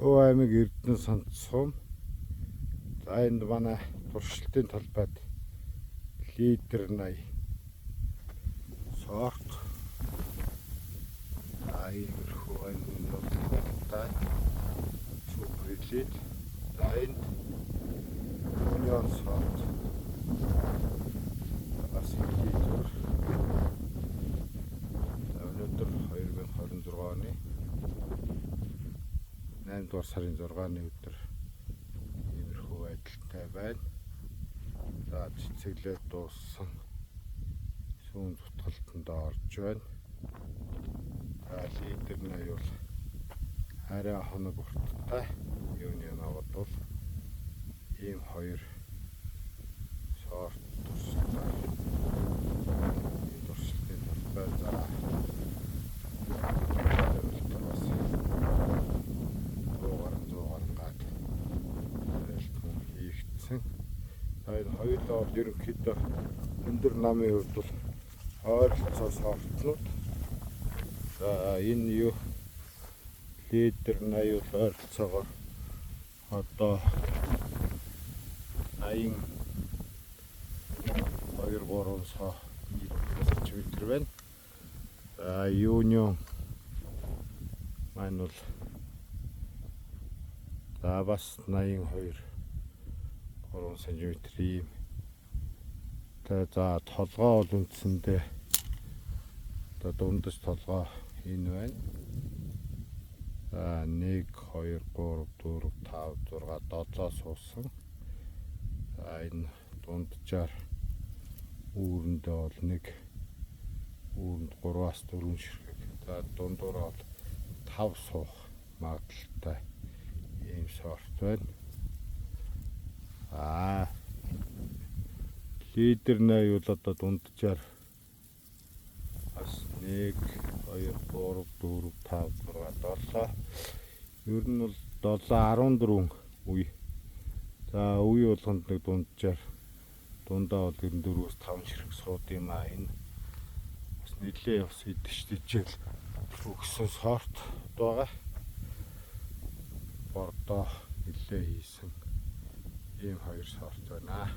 Өв аймаг Эрдэнэ Сандсум. За энд манай туршилтын талбайд лидер 80 сорт. Иймэрхүү аймагтай суперлид. За энд union сорт. Бас лидер. Өнөөдөр 2026 оны 8 дугаар сарын 6-ны өдөр иймэрхүү байдалтай байна. За цэцэглээ дууссан сүүн зүтгэлтэнд орж байна. За лидер нь аюул арай хоног урттай юуны навад бол ийм хоёр сорт туршилтаар туршилтын талбай за хоёулаа бол ерөнхийдөө өндөр намын хувьд бол ойролцоо сортнууд. За энэ юу лидер 80 бол ойролцоогоор одоо 82-3 см байна. За union маань бол за бас 82 3 см ийм. За толгой бол үндсэндээ одоо дундаж толгой энэ байна. За 1 2 3 4 5 6 7 суусан. За энэ дунджаар үүрэндээ бол нэг үүрэнд 3-аас 4 ширхэг. За дундуураа бол 5 суух магадaltaй ийм сорт байна. Лидер 80 бол одоо дунджаар бас 1 2 3 4 5 6 7 ер нь бол 7 14 үе. За үе болгонд нэг дунджаар дундаа бол 94-өөс 5 ширхэг сууд юм аа. Энэ бас нэлээ бас идэж өгсөн сорт байгаа. Бордоо нэлээ хийсэн ийм хоёр сорт байна.